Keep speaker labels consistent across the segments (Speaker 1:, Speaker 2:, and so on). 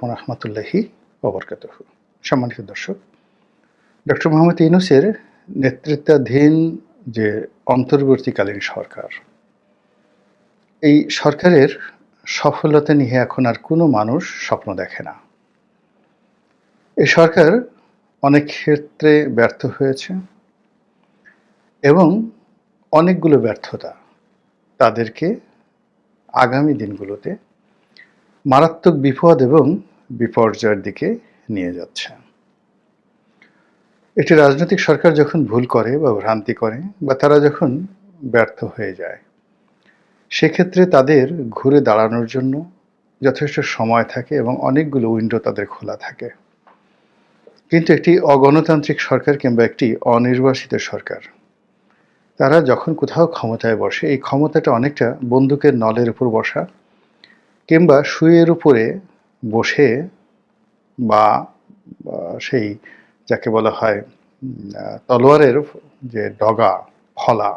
Speaker 1: আলাইকুম রহমতুল্লাহি ওবরকাতুহু। সম্মানিত দর্শক, ডক্টর মোহাম্মদ ইউনূসের নেতৃত্বাধীন যে অন্তর্বর্তীকালীন সরকার, এই সরকারের সফলতা নিয়ে এখন আর কোনো মানুষ স্বপ্ন দেখে না। এই সরকার অনেক ক্ষেত্রে ব্যর্থ হয়েছে এবং অনেকগুলো ব্যর্থতা তাদেরকে আগামী দিনগুলোতে মারাত্মক বিপদ এবং বিপর্যয়ের দিকে নিয়ে যাচ্ছে। একটি রাজনৈতিক সরকার যখন ভুল করে বা ভ্রান্তি করে বা তারা যখন ব্যর্থ হয়ে যায়, সেক্ষেত্রে তাদের ঘুরে দাঁড়ানোর জন্য যথেষ্ট সময় থাকে এবং অনেকগুলো উইন্ডো তাদের খোলা থাকে। কিন্তু একটি অগণতান্ত্রিক সরকার কিংবা একটি অনির্বাচিত সরকার, তারা যখন কোথাও ক্ষমতায় বসে, এই ক্ষমতাটা অনেকটা বন্দুকের নলের উপর বসা কিংবা সুইয়ের উপরে বসে বা সেই যাকে বলা হয় তলোয়ারের যে ডগা ফলা,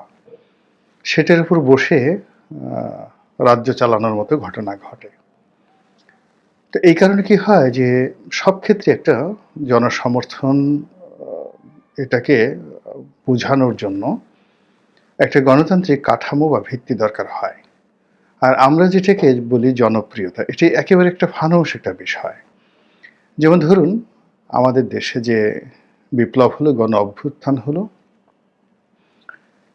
Speaker 1: সেটার উপর বসে রাজ্য চালানোর মতো ঘটনা ঘটে। তো এই কারণে কি হয় যে সব ক্ষেত্রে একটা জনসমর্থন এটাকে বোঝানোর জন্য একটা গণতান্ত্রিক কাঠামো বা ভিত্তি দরকার হয়। আর আমরা যেটাকে বলি জনপ্রিয়তা, এটি একেবারে একটা ফানুস একটা বিষয়। যেমন ধরুন, আমাদের দেশে যে বিপ্লব হলো, গণ অভ্যুত্থান হলো,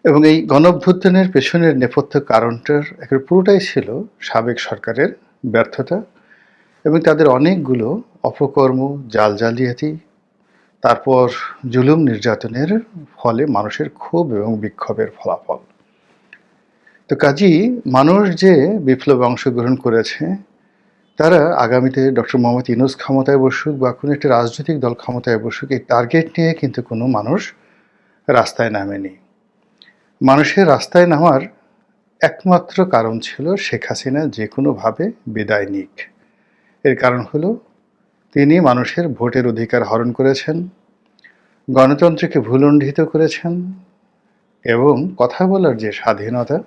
Speaker 1: এবং এই গণ অভ্যুত্থানের পেছনের নেপথ্য কারণটার একেবারে পুরোটাই ছিল সাবেক সরকারের ব্যর্থতা এবং তাদের অনেকগুলো অপকর্ম, জাল জালিয়াতি, তারপর জুলুম নির্যাতনের ফলে মানুষের ক্ষোভ এবং বিক্ষোভের ফলাফল। তো কাজেই মানুষ যে বিপ্লবে অংশগ্রহণ করেছে, তারা আগামীতে ডক্টর মোহাম্মদ ইউনূস ক্ষমতায় বসুক বা কোনো একটা রাজনৈতিক দল ক্ষমতায় বসুক, এই টার্গেট নিয়ে কিন্তু কোনো মানুষ রাস্তায় নামেনি। মানুষের রাস্তায় নামার একমাত্র কারণ ছিল শেখ হাসিনা যে কোনোভাবে বিদায় নিক। এর কারণ হলো তিনি মানুষের ভোটের অধিকার হরণ করেছেন, গণতন্ত্রকে ভূলণ্ঠিত করেছেন এবং কথা বলার যে স্বাধীনতা,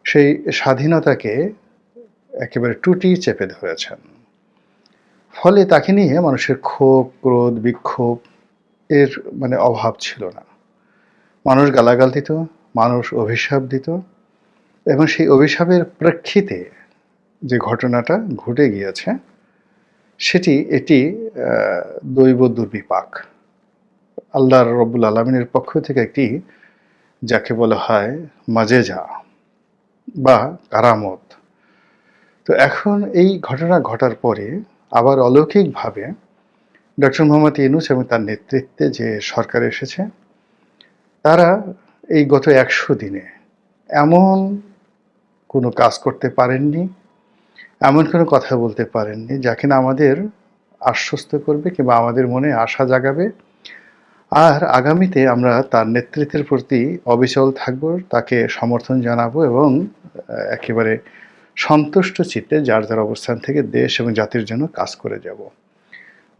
Speaker 1: সেই স্বাধীনতাকে একেবারে টুটি চেপে ধরেছেন। ফলে তাকে নিয়ে মানুষের ক্ষোভ, ক্রোধ, বিক্ষোভ এর অভাব ছিল না। মানুষ গালাগাল দিত, মানুষ অভিশাপ দিত এবং সেই অভিশাপের প্রেক্ষিতে যে ঘটনাটা ঘটে গিয়েছে এটি দৈব দুর্বিপাক, আল্লাহ রব্বুল আলামিনের পক্ষ থেকে একটি যাকে বলা হয় মাজেজা বা কারামত। তো এখন এই ঘটনা ঘটার পরে আবার অলৌকিকভাবে ডক্টর মোহাম্মদ ইউনূস এবং তার নেতৃত্বে যে সরকার এসেছে, তারা এই গত ১০০ দিনে এমন কোনো কাজ করতে পারেননি, এমন কোনো কথা বলতে পারেননি যা কিনা আমাদের আশ্বস্ত করবে কিংবা আমাদের মনে আশা জাগাবে। আর আগামীতে আমরা তার নেতৃত্বের প্রতি অবিচল থাকব, তাকে সমর্থন জানাবো এবং একেবারে সন্তুষ্ট চিত্তে যার যার অবস্থান থেকে দেশ এবং জাতির জন্য কাজ করে যাব।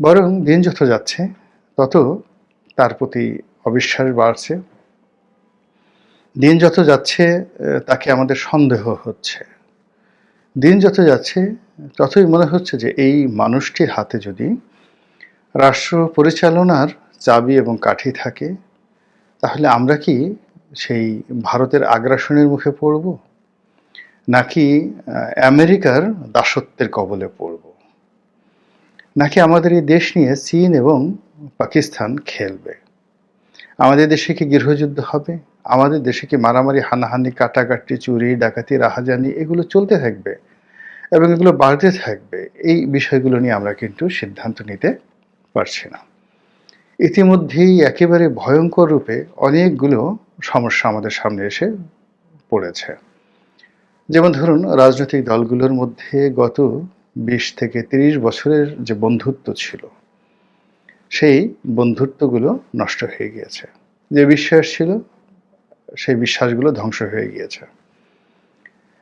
Speaker 1: বরং দিন যত যাচ্ছে তত তার প্রতি অবিশ্বাস বাড়ছে, দিন যত যাচ্ছে তাকে আমাদের সন্দেহ হচ্ছে, দিন যত যাচ্ছে ততই মনে হচ্ছে যে এই মানুষটির হাতে যদি রাষ্ট্র পরিচালনার চাবি এবং কাঠি থাকে, তাহলে আমরা কি সেই ভারতের আগ্রাসনের মুখে পড়ব, নাকি আমেরিকার দাসত্বের কবলে পড়ব, নাকি আমাদের এই দেশ নিয়ে চীন এবং পাকিস্তান খেলবে? আমাদের দেশে কি গৃহযুদ্ধ হবে? আমাদের দেশে কি মারামারি, হানাহানি, কাটাকাটি, চুরি, ডাকাতি, রাহাজানি এগুলো চলতে থাকবে এবং এগুলো বাড়তে থাকবে? এই বিষয়গুলো নিয়ে আমরা কিন্তু সিদ্ধান্ত নিতে পারছি না। ইতিমধ্যেই একেবারে ভয়ঙ্কর রূপে অনেকগুলো সমস্যা আমাদের সামনে এসে পড়েছে। যেমন ধরুন, রাজনৈতিক দলগুলোর মধ্যে গত ২০ থেকে ৩০ বছরের যে বন্ধুত্ব ছিল, সেই বন্ধুত্বগুলো নষ্ট হয়ে গিয়েছে। যে বিশ্বাস ছিল, সেই বিশ্বাসগুলো ধ্বংস হয়ে গিয়েছে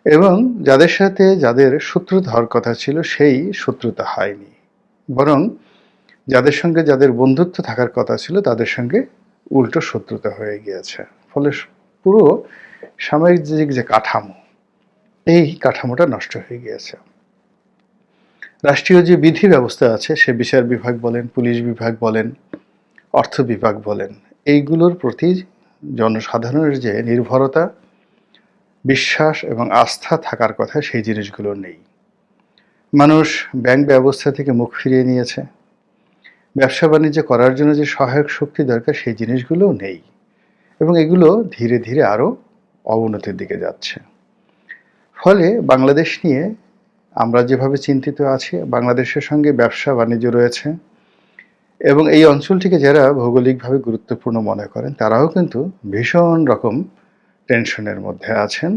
Speaker 1: এবং যাদের সাথে যাদের শত্রুতা হওয়ার কথা ছিল, সেই শত্রুতা হয়নি, বরং যাদের সঙ্গে যাদের বন্ধুত্ব থাকার কথা ছিল তাদের সঙ্গে উল্টো শত্রুতা হয়ে গিয়েছে। ফলে পুরো সামাজিক যে কাঠামো, এই কাঠামোটা নষ্ট হয়ে গিয়েছে। রাষ্ট্রীয় যে বিধি ব্যবস্থা আছে, সে বিচার বিভাগ বলেন, পুলিশ বিভাগ বলেন, অর্থ বিভাগ বলেন, এইগুলোর প্রতি জনসাধারণের যে নির্ভরতা, বিশ্বাস এবং আস্থা থাকার কথা, সেই জিনিসগুলো নেই। মানুষ ব্যাংক ব্যবস্থা থেকে মুখ ফিরিয়ে নিয়েছে। ব্যবসা বাণিজ্য করার জন্য যে সহায়ক শক্তি দরকার, সেই জিনিসগুলোও নেই, এবং এগুলো ধীরে ধীরে আরও অবনতির দিকে যাচ্ছে। ফলে বাংলাদেশ নিয়ে আমরা যেভাবে চিন্তিত আছি, বাংলাদেশের সঙ্গে ব্যবসা বাণিজ্য রয়েছে, এবং এই অঞ্চলটিকে যারা ভৌগোলিকভাবে গুরুত্বপূর্ণ মনে করেন, তারাও কিন্তু ভীষণ রকম টেনশনের মধ্যে আছেন।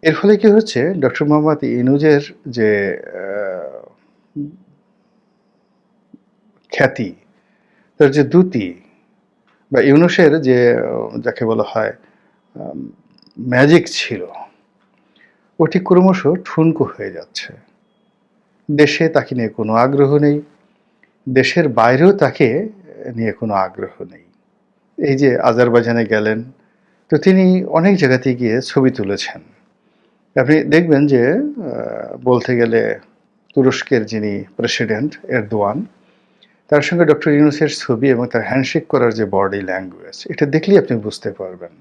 Speaker 1: এর ফলে কি হচ্ছে, ডক্টর মোহাম্মদ ইউনূসের যে খ্যাতি, তার যে দ্যুতি, বা ইউনূসের যে যাকে বলা হয় ম্যাজিক ছিল, ওটি ক্রমশ ঠুনকো হয়ে যাচ্ছে। দেশে তাকে নিয়ে কোনো আগ্রহ নেই, দেশের বাইরেও তাকে নিয়ে কোনো আগ্রহ নেই। এই যে আজারবাইজানে গেলেন, তো তিনি অনেক জায়গাতে গিয়ে ছবি তুলেছেন। আপনি দেখবেন যে বলতে গেলে তুরস্কের যিনি প্রেসিডেন্ট এরদোয়ান, তার সঙ্গে ডক্টর ইউনূসের ছবি এবং তার হ্যান্ডশেক করার যে বডি ল্যাঙ্গুয়েজ, এটা দেখলেই আপনি বুঝতে পারবেন।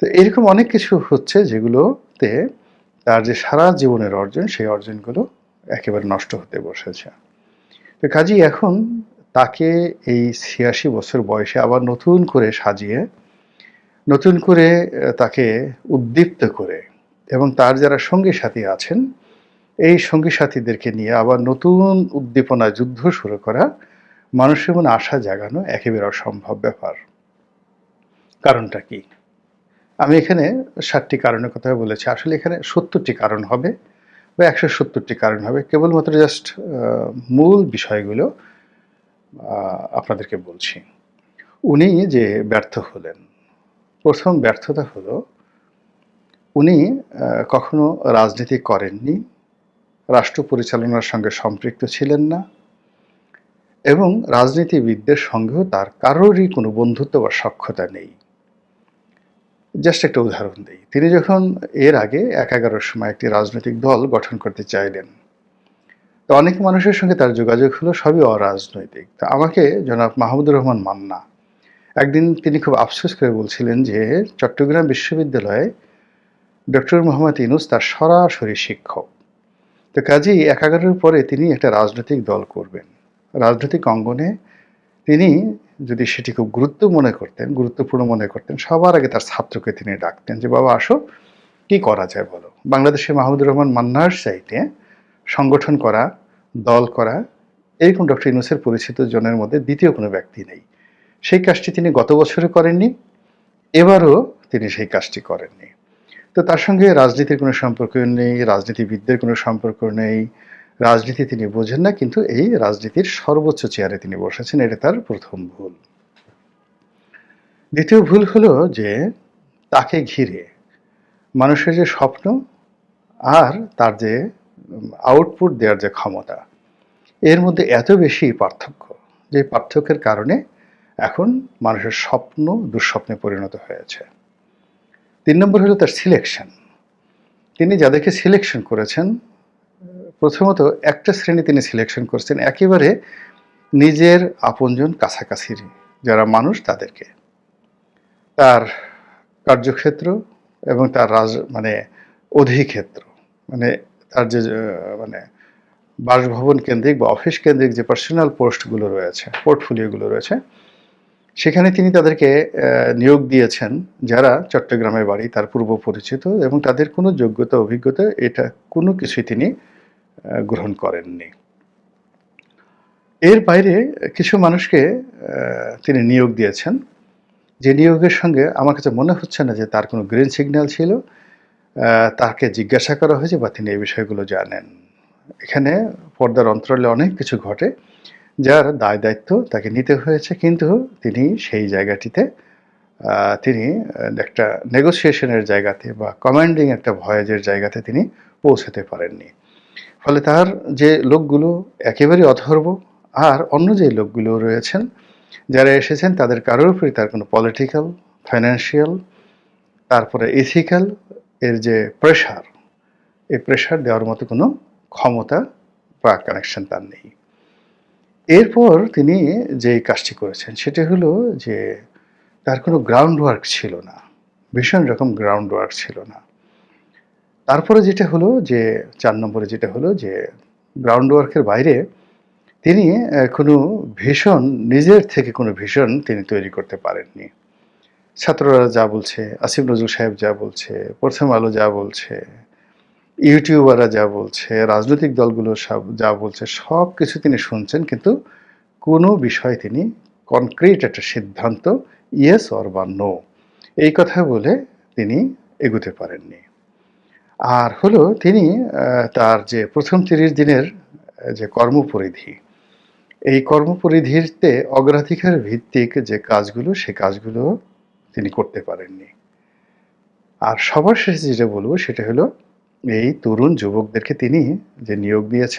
Speaker 1: তো এরকম অনেক কিছু হচ্ছে যেগুলোতে তার যে সারা জীবনের অর্জন, সেই অর্জনগুলো একেবারে নষ্ট হতে বসেছে। তো কাজেই এখন তাকে এই ৮৬ বছর বয়সে আবার নতুন করে সাজিয়ে, নতুন করে তাকে উদ্দীপ্ত করে, এবং তার যারা সঙ্গী সাথী আছেন, এই সঙ্গী সাথীদেরকে নিয়ে আবার নতুন উদ্দীপনা যুদ্ধ শুরু করা, মানুষের মনে আশা জাগানো একেবারে অসম্ভব ব্যাপার। কারণটা কি? আমি এখানে ৭টি কারণের কথা বলেছি। আসলে এখানে ৭০টি কারণ হবে বা ১৭০টি কারণ হবে। কেবলমাত্র জাস্ট মূল বিষয়গুলো আপনাদেরকে বলছি। উনি যে ব্যর্থ হলেন, প্রথম ব্যর্থতা হলো উনি কখনো রাজনীতি করেননি, রাষ্ট্র পরিচালনার সঙ্গে সম্পৃক্ত ছিলেন না, এবং রাজনীতিবিদদের সঙ্গেও তার কারোরই কোনো বন্ধুত্ব বা সখ্যতা নেই। জাস্ট একটা উদাহরণ দিই। তিনি যখন এর আগে ১১টার সময় একটি রাজনৈতিক দল গঠন করতে চাইলেন, তো অনেক মানুষের সঙ্গে তার যোগাযোগ হলো, সবই অরাজনৈতিক। তো আমাকে জনাব মাহমুদুর রহমান মান্না একদিন তিনি খুব আফসোস করে বলছিলেন যে চট্টগ্রাম বিশ্ববিদ্যালয়ে ডক্টর মোহাম্মদ ইউনূস তার সরাসরি শিক্ষক। তো কাজেই ১১টার পরে তিনি একটা রাজনৈতিক দল করবেন। রাজনৈতিক অঙ্গনে তিনি যদি সেটি খুব গুরুত্বপূর্ণ মনে করতেন, সবার আগে তার ছাত্রকে তিনি ডাকতেন যে, বাবা আসো, কি করা যায় বলো। বাংলাদেশে মাহমুদুর রহমান মান্নার চাইতে সংগঠন করা, দল করা, এরকম ডক্টর ইউনূসের পরিচিত জনের মধ্যে দ্বিতীয় কোনো ব্যক্তি নেই। সেই কাজটি তিনি গত বছরে করেননি, এবারও তিনি সেই কাজটি করেননি। তো তার সঙ্গে রাজনীতির কোনো সম্পর্ক নেই, রাজনীতিবিদদের কোনো সম্পর্ক নেই, রাজনীতি তিনি বোঝেন না, কিন্তু এই রাজনীতির সর্বোচ্চ চেয়ারে তিনি বসেছেন। এটা তার প্রথম ভুল। দ্বিতীয় ভুল হলো যে তাকে ঘিরে মানুষের যে স্বপ্ন আর তার যে আউটপুট দেওয়ার যে ক্ষমতা, এর মধ্যে এত বেশি পার্থক্য, যে পার্থক্যের কারণে এখন মানুষের স্বপ্ন দুঃস্বপ্নে পরিণত হয়েছে। ৩ নম্বর হলো তার সিলেকশন। তিনি যাদেরকে সিলেকশন করেছেন, প্রথমত একটা শ্রেণী তিনি সিলেকশন করছেন একেবারে নিজের আপনজন, কাছাকাছির যারা মানুষ, তাদেরকে। তার কার্যক্ষেত্র এবং তার অধিক্ষেত্র, মানে তার যে মানে বাসভবন কেন্দ্রিক বা অফিস কেন্দ্রিক যে পার্সোনাল পোস্টগুলো রয়েছে, পোর্টফোলিওগুলো রয়েছে, সেখানে তিনি তাদেরকে নিয়োগ দিয়েছেন যারা চট্টগ্রামের বাড়ি, তার পূর্ব পরিচিত, এবং তাদের কোনো যোগ্যতা, অভিজ্ঞতা, এটা কোনো কিছুই তিনি গ্রহণ করেননি। এর বাইরে কিছু মানুষকে তিনি নিয়োগ দিয়েছেন, যে নিয়োগের সঙ্গে আমার কাছে মনে হচ্ছে না যে তার কোনো গ্রিন সিগন্যাল ছিল। তাকে জিজ্ঞাসা করা হয়েছে বা তিনি এই বিষয়গুলো জানেন। এখানে পর্দার অন্তরালে অনেক কিছু ঘটে, যার দায় দায়িত্ব তাকে নিতে হয়েছে, কিন্তু তিনি সেই জায়গাটিতে তিনি একটা নেগোসিয়েশনের জায়গাতে বা কমান্ডিং একটা ভয়েজের জায়গাতে তিনি পৌঁছাতে পারেননি। ফলে তার যে লোকগুলো একেবারে অথর্ব, আর অন্য যে লোকগুলো রয়েছেন যারা এসেছেন, তাদের কারোর উপরই তার কোনো পলিটিক্যাল, ফাইন্যান্সিয়াল, তারপরে ইথিক্যাল এর যে প্রেশার, এই প্রেশার দেওয়ার মতো কোনো ক্ষমতা বা কানেকশন তার নেই। এরপর তিনি যেই কাজটি করেছেন সেটি হলো যে তার কোনো গ্রাউন্ড ওয়ার্ক ছিল না। ভীষণ রকম গ্রাউন্ড ওয়ার্ক ছিল না। তারপরে যেটা হলো যে ৪ নম্বরে যেটা হলো যে গ্রাউন্ড ওয়ার্কের বাইরে তিনি কোনো ভিশন নিজের থেকে কোনো ভিশন তিনি তৈরি করতে পারেননি। ছাত্ররা যা বলছে, আসিফ নজরুল সাহেব যা বলছে, প্রথম আলো যা বলছে, ইউটিউবাররা যা বলছে, রাজনৈতিক দলগুলো যা বলছে সবকিছু তিনি শুনছেন কিন্তু কোনো বিষয়ে তিনি কনক্রিট একটা সিদ্ধান্ত ইয়েস অর বা নো এই কথা বলে তিনি এগুতে পারেননি। আর হলো তিনি তার যে প্রথম ৩০ দিনের যে কর্মপরিধি, এই কর্মপরিধিতে অগ্রাধিকার ভিত্তিক যে কাজগুলো সে কাজগুলো তিনি করতে পারেননি। আর সবার শেষে যেটা বলব সেটা হলো এই তরুণ যুবকদেরকে তিনি যে নিয়োগ দিয়েছেন